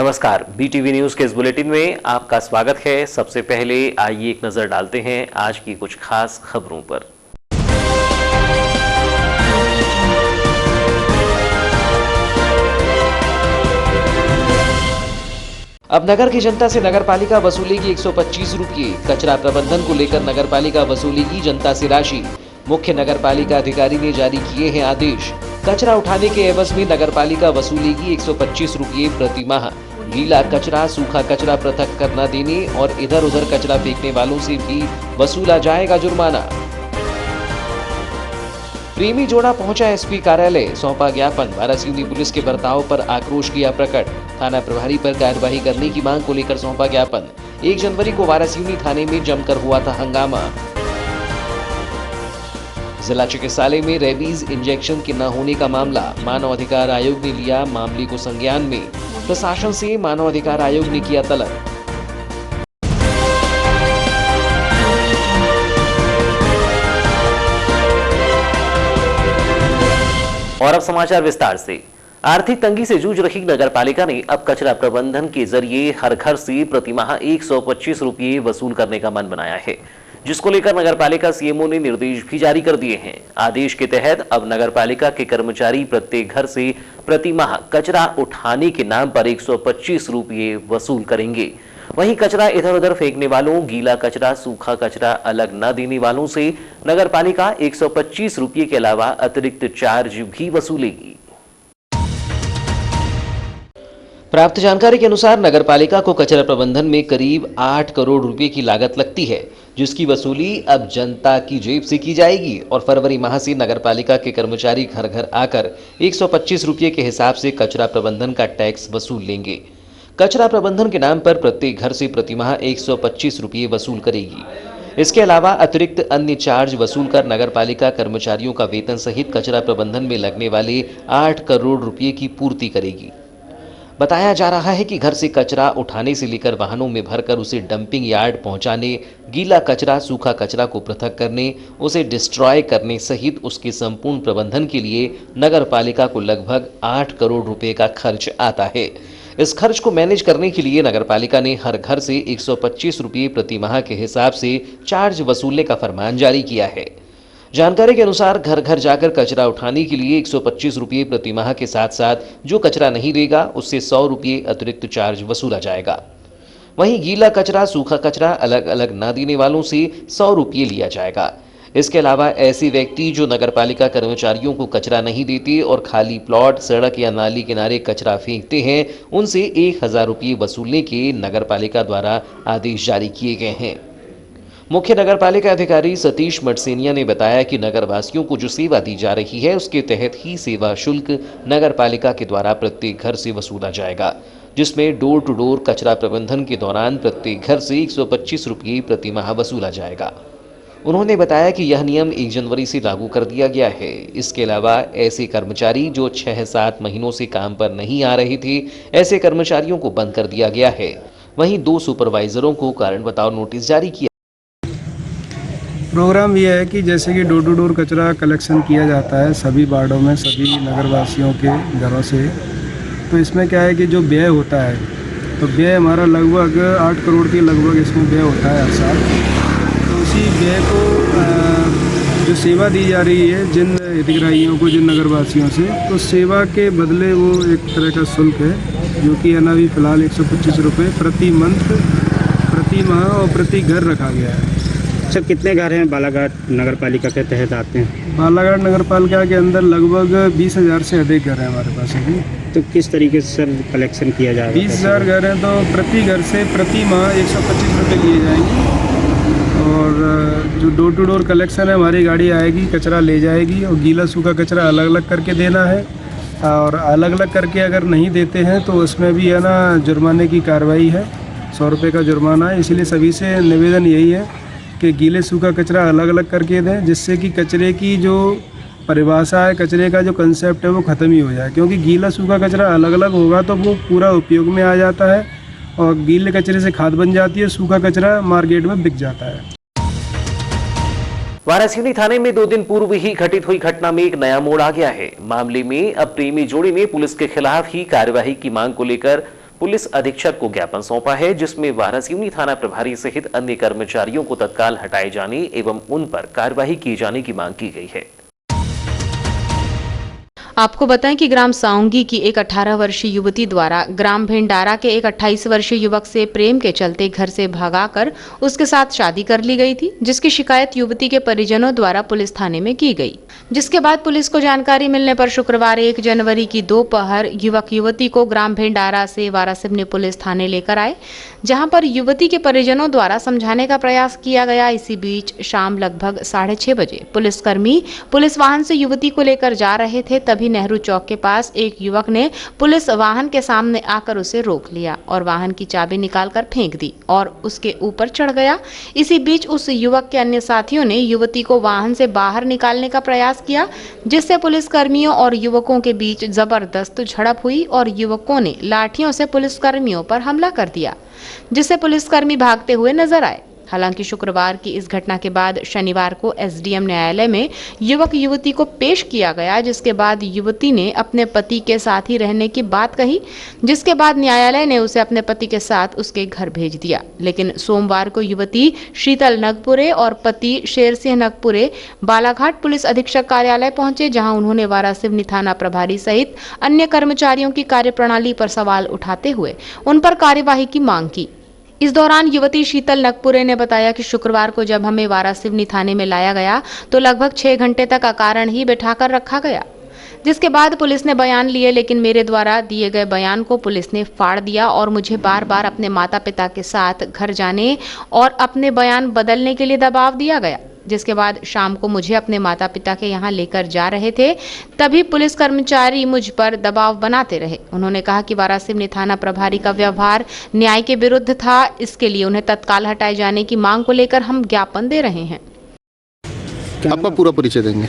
नमस्कार, BTV news के इस बुलेटिन में आपका स्वागत है। सबसे पहले आइए एक नजर डालते हैं आज की कुछ खास खबरों पर। अब नगर की जनता से नगरपालिका वसूलेगी 125 रुपये। कचरा प्रबंधन को लेकर नगरपालिका वसूलेगी जनता से राशि। मुख्य नगरपालिका अधिकारी ने जारी किए हैं आदेश। कचरा उठाने के एवज में नगरपालिका वसूलेगी 125 रुपये प्रति माह। गीला कचरा, सूखा कचरा पृथक कर न देने और इधर उधर कचरा फेंकने वालों से भी वसूला जाएगा जुर्माना। प्रेमी जोड़ा पहुंचा एसपी कार्यालय, सौंपा ज्ञापन। वारासिवनी पुलिस के बर्ताव पर आक्रोश किया प्रकट। थाना प्रभारी पर कार्यवाही करने की मांग को लेकर सौंपा ज्ञापन। 1 जनवरी को वारासिवनी थाने में जमकर हुआ था हंगामा। जिला चिकित्सालय में रेबीज इंजेक्शन के न होने का मामला, मानव अधिकार आयोग ने लिया मामले को संज्ञान में। प्रशासन से मानव अधिकार आयोग ने किया तलब। और अब समाचार विस्तार से। आर्थिक तंगी से जूझ रही नगरपालिका ने अब कचरा प्रबंधन के जरिए हर घर से प्रतिमाह 125 रुपये वसूल करने का मन बनाया है, जिसको लेकर नगरपालिका सीएमओ ने निर्देश भी जारी कर दिए हैं। आदेश के तहत अब नगरपालिका के कर्मचारी प्रत्येक घर से प्रतिमाह कचरा उठाने के नाम पर 125 रुपये वसूल करेंगे। वहीं कचरा इधर उधर फेंकने वालों, गीला कचरा, सूखा कचरा अलग न देने वालों से नगरपालिका 125 रुपये के अलावा अतिरिक्त चार्ज भी वसूलेगी। प्राप्त जानकारी के अनुसार नगरपालिका को कचरा प्रबंधन में करीब 8 करोड़ रुपए की लागत लगती है, जिसकी वसूली अब जनता की जेब से की जाएगी और फरवरी माह से नगरपालिका के कर्मचारी घर घर आकर 125 रुपये के हिसाब से कचरा प्रबंधन का टैक्स वसूल लेंगे। कचरा प्रबंधन के नाम पर प्रत्येक घर से प्रतिमाह 125 रुपये वसूल करेगी। इसके अलावा अतिरिक्त अन्य चार्ज वसूल कर नगरपालिका कर्मचारियों का वेतन सहित कचरा प्रबंधन में लगने वाले 8 करोड़ रुपये की पूर्ति करेगी। बताया जा रहा है कि घर से कचरा उठाने से लेकर वाहनों में भरकर उसे डंपिंग यार्ड पहुंचाने, गीला कचरा, सूखा कचरा को पृथक करने, उसे डिस्ट्रॉय करने सहित उसके संपूर्ण प्रबंधन के लिए नगरपालिका को लगभग 8 करोड़ रुपए का खर्च आता है। इस खर्च को मैनेज करने के लिए नगरपालिका ने हर घर से 125 रुपये प्रति माह के हिसाब से चार्ज वसूलने का फरमान जारी किया है। जानकारी के अनुसार घर घर जाकर कचरा उठाने के लिए 125 रुपये प्रति माह के साथ साथ जो कचरा नहीं देगा उससे 100 रुपये अतिरिक्त चार्ज वसूला जाएगा। वहीं गीला कचरा, सूखा कचरा अलग अलग न देने वालों से 100 रुपये लिया जाएगा। इसके अलावा ऐसे व्यक्ति जो नगरपालिका कर्मचारियों को कचरा नहीं देते और खाली प्लॉट, सड़क या नाली किनारे कचरा फेंकते हैं, उनसे 1000 रुपये वसूलने के नगरपालिका द्वारा आदेश जारी किए गए हैं। मुख्य नगरपालिका अधिकारी सतीश मटसेनिया ने बताया कि नगरवासियों को जो सेवा दी जा रही है उसके तहत ही सेवा शुल्क नगरपालिका के द्वारा प्रत्येक घर से वसूला जाएगा, जिसमें डोर टू डोर कचरा प्रबंधन के दौरान प्रत्येक घर से 125 रुपये प्रति माह वसूला जाएगा। उन्होंने बताया कि यह नियम 1 जनवरी से लागू कर दिया गया है। इसके अलावा ऐसे कर्मचारी जो 6-7 महीनों से काम पर नहीं आ रहे थे, ऐसे कर्मचारियों को बंद कर दिया गया है। वहीं 2 सुपरवाइजरों को कारण बताओ नोटिस जारी किया। प्रोग्राम ये है कि जैसे कि डोर टू डोर कचरा कलेक्शन किया जाता है सभी वार्डों में, सभी नगरवासियों के घरों से। तो इसमें क्या है कि जो व्यय होता है, तो व्यय हमारा लगभग 8 करोड़ के लगभग इसमें व्यय होता है हर साल। तो उसी व्यय को जो सेवा दी जा रही है जिन हितग्राहियों को, जिन नगरवासियों से, तो सेवा के बदले वो एक तरह का शुल्क है जो कि है ना अभी फ़िलहाल 125 रुपये प्रति मंथ, प्रति माह और प्रति घर रखा गया है। सर, कितने घर हैं बालाघाट नगरपालिका के तहत आते हैं? बालाघाट नगरपालिका के अंदर लगभग 20,000 से अधिक घर हैं हमारे पास अभी। तो किस तरीके से सर कलेक्शन किया जाएगा? 20,000 घर हैं तो प्रति घर से प्रति माह 125 रुपये लिए जाएंगे। और जो डोर टू डोर कलेक्शन है, हमारी गाड़ी आएगी, कचरा ले जाएगी और गीला सूखा कचरा अलग अलग करके देना है। और अलग अलग करके अगर नहीं देते हैं तो उसमें भी है ना जुर्माने की कार्रवाई है, 100 रुपये का जुर्माना है। इसलिए सभी से निवेदन यही है कि गीले सूखा कचरा अलग अलग करके दें, जिससे कि कचरे की जो परिभाषा है, कचरे का जो कंसेप्ट है वो ख़त्म ही हो जाए। क्योंकि गीला सूखा कचरा अलग अलग होगा तो वो पूरा उपयोग में आ जाता है और गीले कचरे से खाद बन जाती है, सूखा कचरा मार्केट में बिक जाता है। वारासिवनी थाने में 2 दिन पूर्व ही घटित हुई घटना में एक नया मोड़ आ गया है। मामले में अब प्रेमी जोड़ी ने पुलिस के खिलाफ ही कार्यवाही की मांग को लेकर पुलिस अधीक्षक को ज्ञापन सौंपा है, जिसमें वारासिवनी थाना प्रभारी सहित अन्य कर्मचारियों को तत्काल हटाए जाने एवं उन पर कार्यवाही किए जाने की मांग की गई है। आपको बताएं कि ग्राम साउंगी की एक 18 वर्षीय युवती द्वारा ग्राम भेंडारा के एक 28 वर्षीय युवक से प्रेम के चलते घर से भगाकर उसके साथ शादी कर ली गई थी, जिसकी शिकायत युवती के परिजनों द्वारा पुलिस थाने में की गई। जिसके बाद पुलिस को जानकारी मिलने पर शुक्रवार 1 जनवरी की दोपहर युवक युवती को ग्राम भेंडारा से वारासिवनी पुलिस थाने लेकर आए, जहां पर युवती के परिजनों द्वारा समझाने का प्रयास किया गया। इसी बीच शाम लगभग 6:30 बजे पुलिसकर्मी पुलिस वाहन से युवती को लेकर जा रहे थे, तभी नेहरू चौक के पास एक युवक ने पुलिस वाहन के सामने आकर उसे रोक लिया और वाहन की चाबी निकालकर फेंक दी और उसके ऊपर चढ़ गया। इसी बीच उस युवक के अन्य साथियों ने युवती को वाहन से बाहर निकालने का प्रयास किया, जिससे पुलिसकर्मियों और युवकों के बीच जबरदस्त झड़प हुई और युवकों ने लाठियों से पुलिसकर्मियों पर हमला कर दिया, जिससे पुलिसकर्मी भागते हुए नजर आए। हालांकि शुक्रवार की इस घटना के बाद शनिवार को एसडीएम न्यायालय में युवक युवती को पेश किया गया, जिसके बाद युवती ने अपने पति के साथ ही रहने की बात कही, जिसके बाद न्यायालय ने उसे अपने पति के साथ उसके घर भेज दिया। लेकिन सोमवार को युवती शीतल नगपुरे और पति शेर सिंह नगपुरे बालाघाट पुलिस अधीक्षक कार्यालय पहुंचे, जहां उन्होंने वारासिवनी थाना प्रभारी सहित अन्य कर्मचारियों की कार्यप्रणाली पर सवाल उठाते हुए उन पर कार्यवाही की मांग की। इस दौरान युवती शीतल नगपुरे ने बताया कि शुक्रवार को जब हमें वारासिवनी थाने में लाया गया तो लगभग 6 घंटे तक अकारण ही बैठाकर रखा गया, जिसके बाद पुलिस ने बयान लिए, लेकिन मेरे द्वारा दिए गए बयान को पुलिस ने फाड़ दिया और मुझे बार बार अपने माता पिता के साथ घर जाने और अपने बयान बदलने के लिए दबाव दिया गया। जिसके बाद शाम को मुझे अपने माता पिता के यहाँ लेकर जा रहे थे, तभी पुलिस कर्मचारी मुझ पर दबाव बनाते रहे। उन्होंने कहा कि वारासिवनी थाना प्रभारी का व्यवहार न्याय के विरुद्ध था, इसके लिए उन्हें तत्काल हटाए जाने की मांग को लेकर हम ज्ञापन दे रहे हैं। आपका पूरा परिचय देंगे?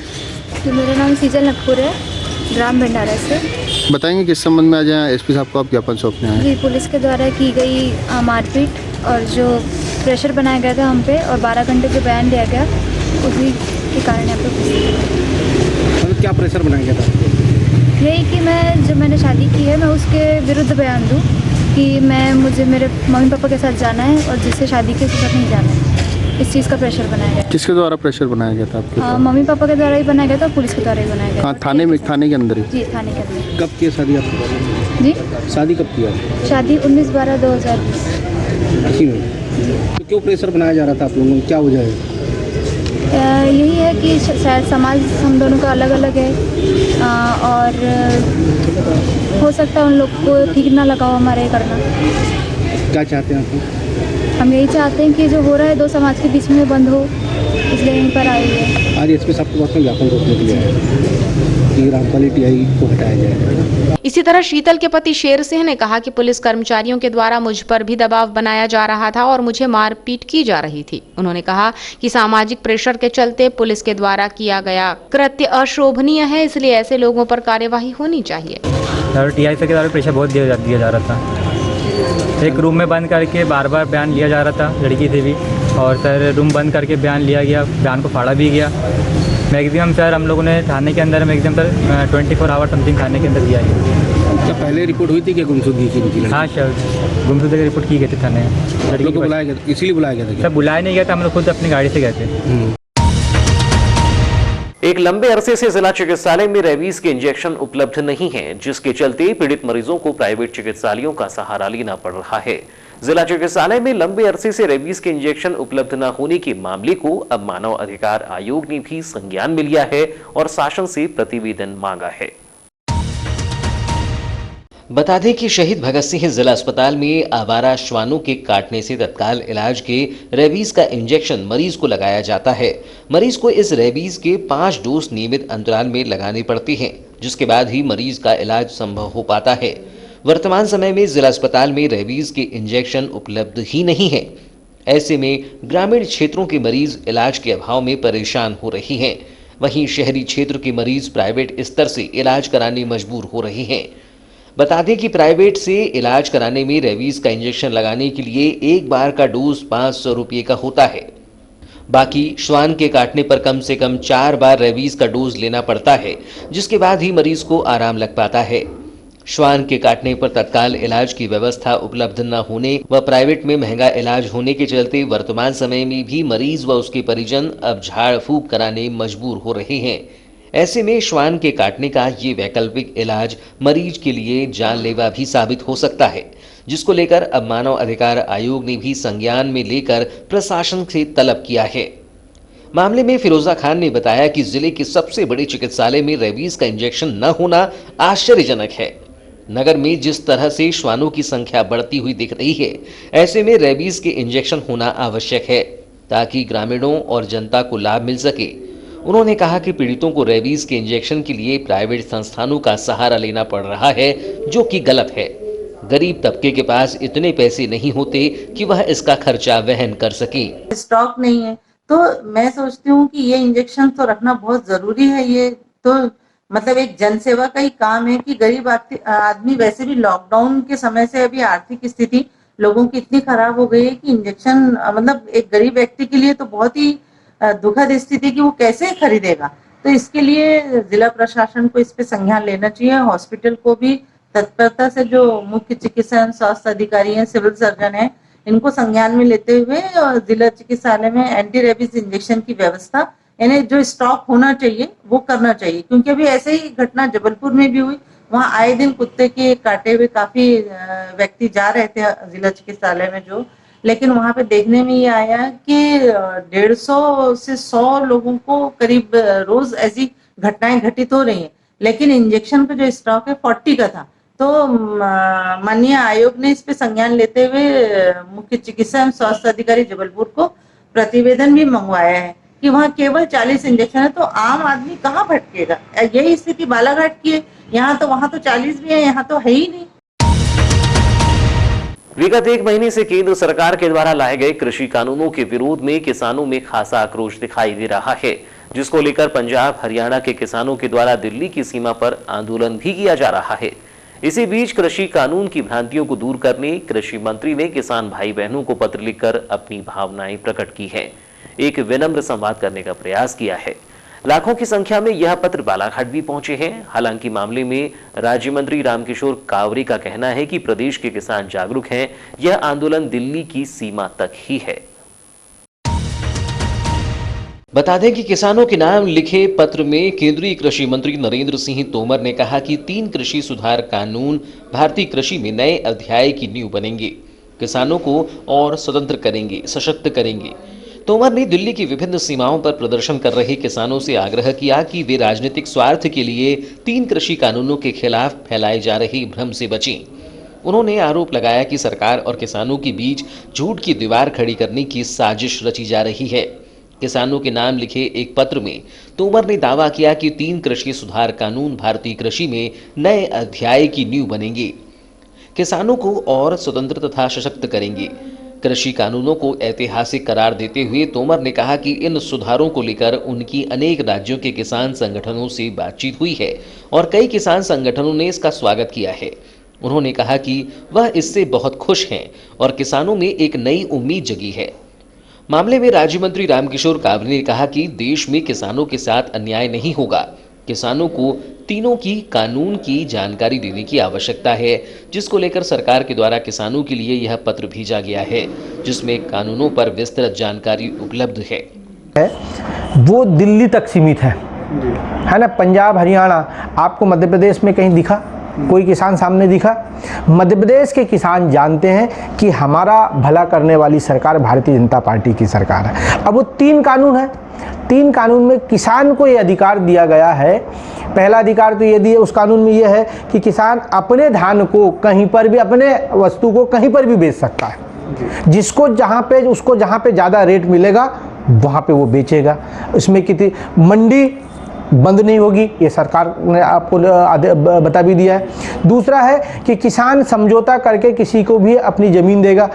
तो मेरा नाम शीतल नगपुर है, ग्राम भंडारा से। बताएंगे किस संबंध में आज यहाँ एसपी साहब को आप ज्ञापन सौंपने आए? जी, पुलिस के द्वारा की गई मारपीट और जो प्रेशर बनाया गया था हम पे और 12 घंटे जो बयान दिया गया, उसी के कारण यहाँ पे। मतलब क्या प्रेशर बनाया गया था? यही कि मैंने शादी की है, मैं उसके विरुद्ध बयान दूँ कि मुझे मेरे मम्मी पापा के साथ जाना है और जिससे शादी के साथ नहीं जाना है। इस चीज़ का प्रेशर बनाया गया। किसके द्वारा प्रेशर बनाया गया था आपके? मम्मी पापा के द्वारा ही बनाया गया था, पुलिस के द्वारा ही बनाया गया। हाँ, थाने के अंदर ही? जी, थाने के अंदर। कब की शादी आपकी? जी, शादी कब किया? शादी 19/12/2020। इसी में तो क्यों प्रेशर बनाया जा रहा था आप लोगों को, क्या वजह है? यही है कि शायद समाज हम दोनों का अलग अलग है और हो सकता है उन लोग को ठीक ना लगा हो हमारे करना। क्या चाहते हैं आप? हम यही चाहते हैं कि जो हो रहा है दो समाज के बीच में बंद हो, इसलिए यहीं पर आए हैं। आज एसपी साहब के पास में ज्ञापन सौंपने के लिए आए कि रामपाली टीआई को हटाया जाए। इसी तरह शीतल के पति शेर सिंह ने कहा कि पुलिस कर्मचारियों के द्वारा मुझ पर भी दबाव बनाया जा रहा था और मुझे मारपीट की जा रही थी। उन्होंने कहा कि सामाजिक प्रेशर के चलते पुलिस के द्वारा किया गया कृत्य अशोभनीय है, इसलिए ऐसे लोगों पर कार्यवाही होनी चाहिए। टीआई के द्वारा प्रेशर बहुत दिया जा रहा था। एक रूम में बंद करके बार बार बयान लिया जा रहा था, लड़की से भी, और सर रूम बंद करके बयान लिया गया, बयान को फाड़ा भी गया। मैक्सिमम सर हम लोगों ने थाने के अंदर मैक्सिमम सर 24 आवर समथिंग थाने के अंदर दिया है। क्या पहले रिपोर्ट हुई थी कि गुमशुदगी की? हाँ सर, गुमशुदगी की रिपोर्ट की गई थी थाने। लड़की को बुलाया गया, इसीलिए बुलाया गया था? सर बुलाया नहीं गया था, हम लोग खुद अपनी गाड़ी से गए थे। एक लंबे अरसे से जिला चिकित्सालय में रेबीज के इंजेक्शन उपलब्ध नहीं हैं, जिसके चलते पीड़ित मरीजों को प्राइवेट चिकित्सालयों का सहारा लेना पड़ रहा है। जिला चिकित्सालय में लंबे अरसे से रेबीज के इंजेक्शन उपलब्ध न होने के मामले को अब मानव अधिकार आयोग ने भी संज्ञान में लिया है और शासन से प्रतिवेदन मांगा है। बता दें कि शहीद भगत सिंह जिला अस्पताल में आवारा श्वानों के काटने से तत्काल इलाज के रेबीज का इंजेक्शन मरीज को लगाया जाता है। मरीज को इस रेबीज के 5 डोज नियमित अंतराल में लगाने पड़ते हैं, जिसके बाद ही मरीज का इलाज संभव हो पाता है। वर्तमान समय में जिला अस्पताल में रेबीज के इंजेक्शन उपलब्ध ही नहीं है। ऐसे में ग्रामीण क्षेत्रों के मरीज इलाज के अभाव में परेशान हो रही हैं। वहीं शहरी क्षेत्र के मरीज प्राइवेट स्तर से इलाज कराने मजबूर हो रहे हैं। बता दें कि प्राइवेट से इलाज कराने में रेबीज का इंजेक्शन लगाने के लिए एक बार का डोज 500 रुपये का होता है। बाकी श्वान के काटने पर कम से कम 4 बार रेबीज का डोज लेना पड़ता है, जिसके बाद ही मरीज को आराम लग पाता है। श्वान के काटने पर तत्काल इलाज की व्यवस्था उपलब्ध न होने व प्राइवेट में महंगा इलाज होने के चलते वर्तमान समय में भी मरीज व उसके परिजन अब झाड़ फूंक कराने मजबूर हो रहे हैं। ऐसे में श्वान के काटने का ये वैकल्पिक इलाज मरीज के लिए जानलेवा भी साबित हो सकता है, जिसको लेकर अब मानव अधिकार आयोग ने भी संज्ञान में लेकर प्रशासन से तलब किया है। मामले में फिरोजा खान ने बताया कि जिले के सबसे बड़े चिकित्सालय में रेबीज का इंजेक्शन न होना आश्चर्यजनक है। नगर में जिस तरह से श्वानों की संख्या बढ़ती हुई दिख रही है, ऐसे में रेबीज के इंजेक्शन होना आवश्यक है ताकि ग्रामीणों और जनता को लाभ मिल सके। उन्होंने कहा कि पीड़ितों को रेबीज के इंजेक्शन के लिए प्राइवेट संस्थानों का सहारा लेना पड़ रहा है, जो कि गलत है। गरीब तबके के पास इतने पैसे नहीं होते कि वह इसका खर्चा वहन कर सके। स्टॉक नहीं है, तो मैं सोचती हूँ कि ये इंजेक्शन तो रखना बहुत जरूरी है। ये तो मतलब एक जनसेवा का ही काम है कि गरीब आदमी, वैसे भी लॉकडाउन के समय से अभी आर्थिक स्थिति लोगों की इतनी खराब हो गई है कि इंजेक्शन मतलब एक गरीब व्यक्ति के लिए तो बहुत ही दुखद स्थिति कि वो कैसे खरीदेगा। तो इसके लिए जिला प्रशासन को इस पे संज्ञान लेना चाहिए। हॉस्पिटल को भी तत्परता से, जो मुख्य चिकित्सा स्वास्थ्य अधिकारी हैं, सिविल सर्जन है, इनको संज्ञान में लेते हुए और जिला चिकित्सालय में एंटी रेबीज इंजेक्शन की व्यवस्था, यानी जो स्टॉक होना चाहिए वो करना चाहिए। क्योंकि अभी ऐसे ही घटना जबलपुर में भी हुई, वहाँ आए दिन कुत्ते के काटे हुए काफी व्यक्ति जा रहे थे जिला चिकित्सालय में जो, लेकिन वहां पे देखने में ये आया कि 150 से 100 लोगों को करीब रोज ऐसी घटनाएं घटित हो रही हैं। लेकिन इंजेक्शन का जो स्टॉक है 40 का था। तो माननीय आयोग ने इस पे संज्ञान लेते हुए मुख्य चिकित्सा एवं स्वास्थ्य अधिकारी जबलपुर को प्रतिवेदन भी मंगवाया है कि वहाँ केवल 40 इंजेक्शन है। तो आम आदमी कहाँ भटकेगा? यही स्थिति बालाघाट की है। यहाँ तो, वहाँ तो 40 भी है, यहाँ तो है ही नहीं। विगत एक महीने से केंद्र सरकार के द्वारा लाए गए कृषि कानूनों के विरोध में किसानों में खासा आक्रोश दिखाई दे रहा है, जिसको लेकर पंजाब हरियाणा के किसानों के द्वारा दिल्ली की सीमा पर आंदोलन भी किया जा रहा है। इसी बीच कृषि कानून की भ्रांतियों को दूर करने कृषि मंत्री ने किसान भाई बहनों को पत्र लिखकर अपनी भावनाएं प्रकट की हैं। एक विनम्र संवाद करने का प्रयास किया है। लाखों की संख्या में यह पत्र बालाघाट भी पहुंचे हैं। हालांकि मामले में राज्य मंत्री रामकिशोर कावरे का कहना है कि प्रदेश के किसान जागरूक हैं, यह आंदोलन दिल्ली की सीमा तक ही है। बता दें कि किसानों के नाम लिखे पत्र में केंद्रीय कृषि मंत्री नरेंद्र सिंह तोमर ने कहा कि 3 कृषि सुधार कानून भारतीय कृषि में नए अध्याय की नींव बनेंगे, किसानों को और स्वतंत्र करेंगे, सशक्त करेंगे। तोमर ने दिल्ली की विभिन्न सीमाओं पर प्रदर्शन कर रहे किसानों से आग्रह किया कि वे राजनीतिक स्वार्थ के लिए 3 कृषि कानूनों के खिलाफ फैलाए जा रहे भ्रम से बचें। उन्होंने आरोप लगाया कि सरकार और किसानों के बीच झूठ की दीवार खड़ी करने की साजिश रची जा रही है। किसानों के नाम लिखे एक पत्र में तोमर ने दावा किया कि 3 कृषि सुधार कानून भारतीय कृषि में नए अध्याय की नींव बनेंगे, किसानों को और स्वतंत्र तथा सशक्त करेंगे। कृषि कानूनों को ऐतिहासिक करार देते हुए तोमर ने कहा कि इन सुधारों को लेकर उनकी अनेक राज्यों के किसान संगठनों से बातचीत हुई है और कई किसान संगठनों ने इसका स्वागत किया है। उन्होंने कहा कि वह इससे बहुत खुश हैं और किसानों में एक नई उम्मीद जगी है। मामले में राज्य मंत्री रामकिशोर कावरे ने कहा कि देश में किसानों के साथ अन्याय नहीं होगा। किसानों को तीनों की कानून की जानकारी देने की आवश्यकता है, जिसको लेकर सरकार के द्वारा किसानों के लिए यह पत्र भेजा गया है, जिसमें कानूनों पर विस्तृत जानकारी उपलब्ध है। वो दिल्ली तक सीमित है ना। पंजाब हरियाणा आपको मध्य प्रदेश में कहीं दिखा? कोई किसान सामने दिखा? मध्य प्रदेश के किसान जानते हैं कि हमारा भला करने वाली सरकार भारतीय जनता पार्टी की सरकार है। अब वो 3 कानून है, 3 कानून में किसान को ये अधिकार दिया गया है। पहला अधिकार तो ये दिया उस कानून में ये है कि किसान अपने धान को कहीं पर भी, अपने वस्तु को कहीं पर भी बेच सकता है। जिसको जहाँ पे, उसको जहाँ पे ज़्यादा रेट मिलेगा वहाँ पे वो बेचेगा। उसमें कितनी मंडी बंद नहीं होगी, ये सरकार ने आपको बता भी दिया है। दूसरा है कि किसान समझौता करके किसी को भी अपनी ज़मीन देगा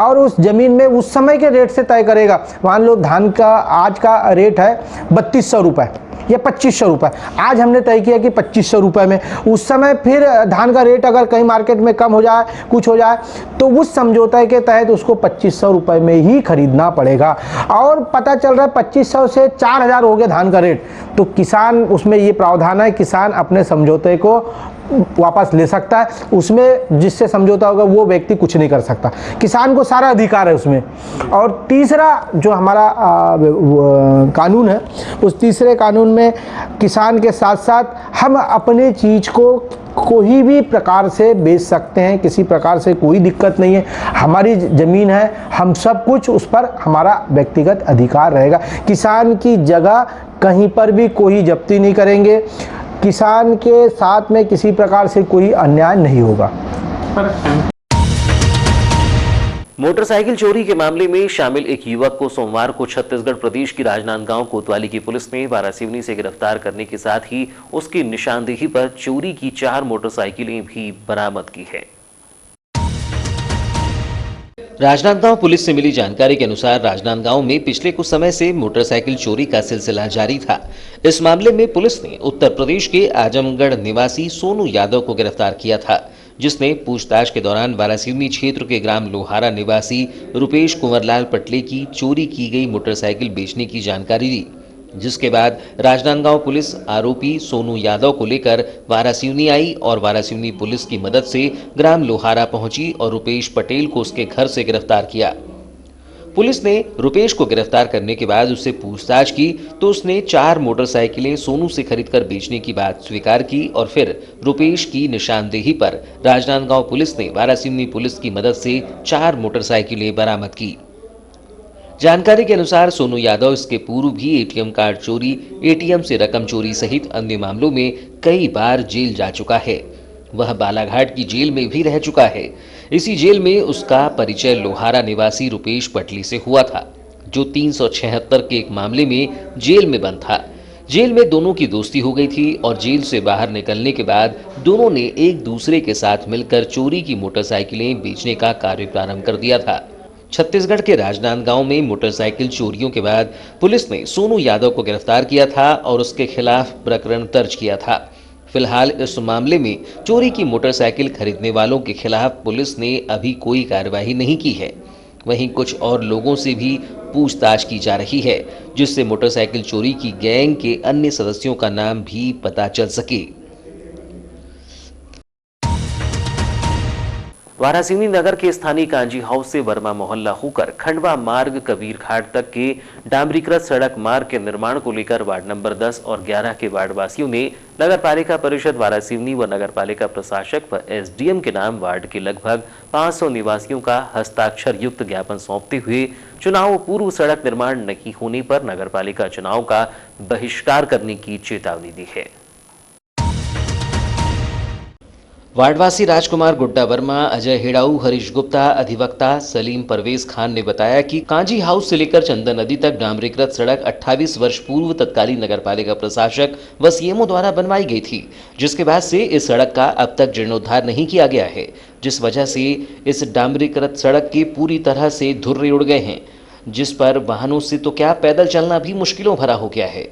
और उस ज़मीन में उस समय के रेट से तय करेगा। मान लो धान का आज का रेट है 3200 रुपये या 2500 रुपये, आज हमने तय किया कि 2500 रुपये में, उस समय फिर धान का रेट अगर कहीं मार्केट में कम हो जाए, कुछ हो जाए, तो उस समझौते के तहत उसको 2500 रुपये में ही खरीदना पड़ेगा। और पता चल रहा है 2500 से 4000 हो गया धान का रेट, तो किसान, उसमें ये प्रावधान है, किसान अपने समझौते को वापस ले सकता है, उसमें जिससे समझौता होगा वो व्यक्ति कुछ नहीं कर सकता। किसान को सारा अधिकार है उसमें। और तीसरा जो हमारा कानून है, उस तीसरे कानून में किसान के साथ साथ हम अपने चीज़ को कोई भी प्रकार से बेच सकते हैं, किसी प्रकार से कोई दिक्कत नहीं है। हमारी ज़मीन है, हम सब कुछ उस पर हमारा व्यक्तिगत अधिकार रहेगा। किसान की जगह कहीं पर भी कोई जब्ती नहीं करेंगे, किसान के साथ में किसी प्रकार से कोई अन्याय नहीं होगा। मोटरसाइकिल चोरी के मामले में शामिल एक युवक को सोमवार को छत्तीसगढ़ प्रदेश की राजनांदगांव कोतवाली की पुलिस ने वारासिवनी से गिरफ्तार करने के साथ ही उसकी निशानदेही पर चोरी की 4 मोटरसाइकिलें भी बरामद की है। राजनांदगांव पुलिस से मिली जानकारी के अनुसार राजनांदगांव में पिछले कुछ समय से मोटरसाइकिल चोरी का सिलसिला जारी था। इस मामले में पुलिस ने उत्तर प्रदेश के आजमगढ़ निवासी सोनू यादव को गिरफ्तार किया था, जिसने पूछताछ के दौरान वारासिवनी क्षेत्र के ग्राम लोहारा निवासी रुपेश कुंवरलाल पटले की चोरी की गई मोटरसाइकिल बेचने की जानकारी दी, जिसके बाद राजनांदगांव पुलिस आरोपी सोनू यादव को लेकर वारासिवनी आई और वारासिवनी पुलिस की मदद से ग्राम लोहारा पहुंची और रुपेश पटेल को उसके घर से गिरफ्तार किया। पुलिस ने रुपेश को गिरफ्तार करने के बाद उससे पूछताछ की तो उसने 4 मोटरसाइकिलें सोनू से खरीदकर बेचने की बात स्वीकार की और फिर रुपेश की निशानदेही पर राजनांदगांव पुलिस ने वारासिवनी पुलिस की मदद से 4 मोटरसाइकिलें बरामद की। जानकारी के अनुसार सोनू यादव इसके पूर्व भी एटीएम कार्ड चोरी, एटीएम से रकम चोरी सहित अन्य मामलों में कई बार जेल जा चुका है। वह बालाघाट की जेल में भी रह चुका है। इसी जेल में उसका परिचय लोहारा निवासी रुपेश पटली से हुआ था, जो 376 के एक मामले में जेल में बंद था। जेल में दोनों की दोस्ती हो गई थी और जेल से बाहर निकलने के बाद दोनों ने एक दूसरे के साथ मिलकर चोरी की मोटरसाइकिलें बेचने का कार्य प्रारंभ कर दिया था। छत्तीसगढ़ के राजनांदगांव में मोटरसाइकिल चोरियों के बाद पुलिस ने सोनू यादव को गिरफ्तार किया था और उसके खिलाफ प्रकरण दर्ज किया था। फिलहाल इस मामले में चोरी की मोटरसाइकिल खरीदने वालों के खिलाफ पुलिस ने अभी कोई कार्रवाई नहीं की है। वहीं कुछ और लोगों से भी पूछताछ की जा रही है, जिससे मोटरसाइकिल चोरी की गैंग के अन्य सदस्यों का नाम भी पता चल सके। वारासिवनी नगर के स्थानीय कांजी हाउस से वर्मा मोहल्ला होकर खंडवा मार्ग कबीर घाट तक के डामरीकृत सड़क मार्ग के निर्माण को लेकर वार्ड नंबर 10 और 11 के वार्डवासियों ने नगर पालिका परिषद वारासिवनी व नगर पालिका प्रशासक व एसडीएम के नाम वार्ड के लगभग 500 निवासियों का हस्ताक्षर युक्त ज्ञापन सौंपते हुए चुनाव पूर्व सड़क निर्माण नहीं होने पर नगर पालिका चुनाव का बहिष्कार करने की चेतावनी दी है। वार्डवासी राजकुमार गुड्डा वर्मा, अजय हेड़ाऊ, हरीश गुप्ता, अधिवक्ता सलीम परवेज खान ने बताया कि कांजी हाउस से लेकर चंदन नदी तक डामरीकृत सड़क 28 वर्ष पूर्व तत्कालीन नगरपालिका प्रशासक व सीएमओ द्वारा बनवाई गई थी, जिसके बाद से इस सड़क का अब तक जीर्णोद्धार नहीं किया गया है, जिस वजह से इस डामरीकृत सड़क के पूरी तरह से धुर्रे उड़ गए हैं, जिस पर वाहनों से तो क्या पैदल चलना भी मुश्किलों भरा हो गया है।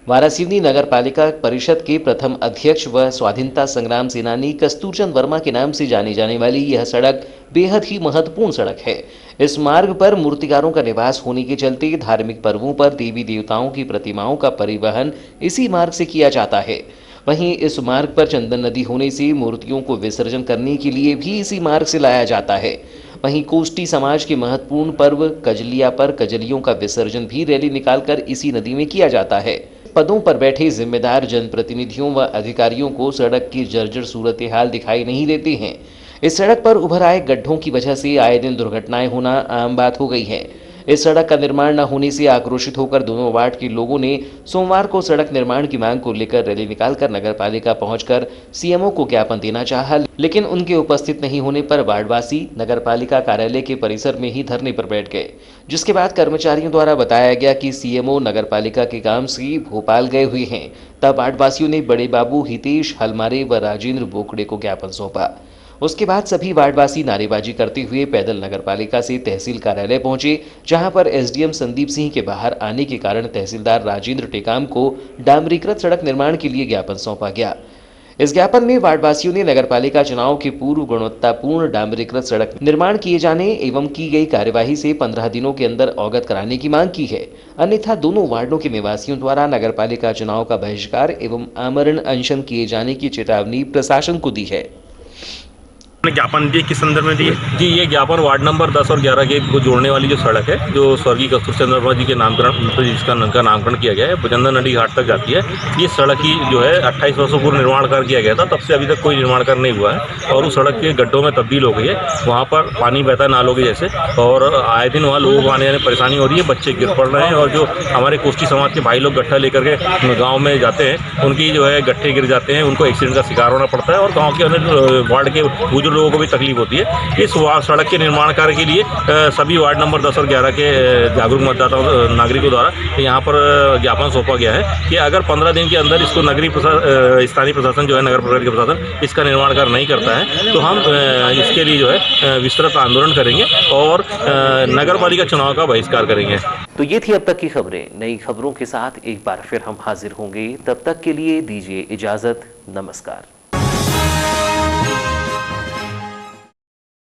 वारासिवनी नगर पालिका परिषद के प्रथम अध्यक्ष व स्वाधीनता संग्राम सेनानी कस्तूरचंद वर्मा के नाम से जानी जाने वाली यह सड़क बेहद ही महत्वपूर्ण सड़क है। इस मार्ग पर मूर्तिकारों का निवास होने के चलते धार्मिक पर्वों पर देवी देवताओं की प्रतिमाओं का परिवहन इसी मार्ग से किया जाता है। वहीं इस मार्ग पर चंदन नदी होने से मूर्तियों को विसर्जन करने के लिए भी इसी मार्ग से लाया जाता है। वहीं कोष्टी समाज के महत्वपूर्ण पर्व कजलिया पर कजलियों का विसर्जन भी रैली निकालकर इसी नदी में किया जाता है। पदों पर बैठे जिम्मेदार जनप्रतिनिधियों व अधिकारियों को सड़क की जर्जर सूरत हाल दिखाई नहीं देती हैं। इस सड़क पर उभर आए गड्ढों की वजह से आए दिन दुर्घटनाएं होना आम बात हो गई है। इस सड़क का निर्माण न होने से आक्रोशित होकर दोनों वार्ड के लोगों ने सोमवार को सड़क निर्माण की मांग को लेकर रैली निकालकर नगर पालिका पहुंचकर सीएमओ को ज्ञापन देना चाहा, लेकिन उनके उपस्थित नहीं होने पर वार्डवासी नगर पालिका कार्यालय के परिसर में ही धरने पर बैठ गए, जिसके बाद कर्मचारियों द्वारा बताया गया कि सीएमओ नगर पालिका के काम से भोपाल गए हुए हैं। तब वार्डवासियों ने बड़े बाबू हितेश हलमारे व राजेंद्र बोकड़े को ज्ञापन सौंपा। उसके बाद सभी वार्डवासी नारेबाजी करते हुए पैदल नगरपालिका से तहसील कार्यालय पहुंचे, जहां पर एसडीएम संदीप सिंह के बाहर आने के कारण तहसीलदार राजेंद्र टेकाम को डामरीकृत सड़क निर्माण के लिए ज्ञापन सौंपा गया। इस ज्ञापन में वार्डवासियों ने नगरपालिका चुनाव के पूर्व गुणवत्तापूर्ण डामरीकृत सड़क निर्माण किए जाने एवं की गई कार्यवाही से 15 दिनों के अंदर अवगत कराने की मांग की है। अन्यथा दोनों वार्डों के निवासियों द्वारा नगरपालिका चुनाव का बहिष्कार एवं आमरण अनशन किए जाने की चेतावनी प्रशासन को दी है। ज्ञापन दिए किस संदर्भ में दिए? जी, ये ज्ञापन वार्ड नंबर 10 और 11 के को जोड़ने वाली जो सड़क है, जो स्वर्गीय कस्तूर चंद्र वर्मा जी के नामकरण, जिसका नामकरण किया गया है, बजंदर नदी घाट तक जाती है। ये सड़क की जो है 28 वर्षों पूर्व निर्माण कार्य किया गया था, तब से अभी तक कोई निर्माण कार्य नहीं हुआ है और उस सड़क के गड्ढों में तब्दील हो गई है। वहाँ पर पानी बहता है नालों के जैसे, और आए दिन वहाँ लोगों को आने जाने परेशानी हो रही है, बच्चे गिर पड़ रहे हैं और जो हमारे कोष्टी समाज के भाई लोग गट्ठा लेकर के गाँव में जाते हैं, उनकी जो है गट्ठे गिर जाते हैं, उनको एक्सीडेंट का शिकार होना पड़ता है और गाँव के अन्य वार्ड के बुजुर्ग लोगों को भी तकलीफ होती है। इस सड़क के निर्माण कार्य के लिए सभी वार्ड नंबर 10 और 11 के जागरूक मतदाताओं नागरिकों द्वारा यहाँ पर ज्ञापन सौंपा गया है कि अगर 15 दिन के अंदर इसको स्थानीय प्रशासन जो है, नगर परिषद के प्रशासन इसका निर्माण कार्य नहीं करता है तो हम इसके लिए जो है विस्तृत आंदोलन करेंगे और नगर पालिका चुनाव का बहिष्कार करेंगे। तो ये थी अब तक की खबरें। नई खबरों के साथ एक बार फिर हम हाजिर होंगे, तब तक के लिए दीजिए इजाजत। नमस्कार।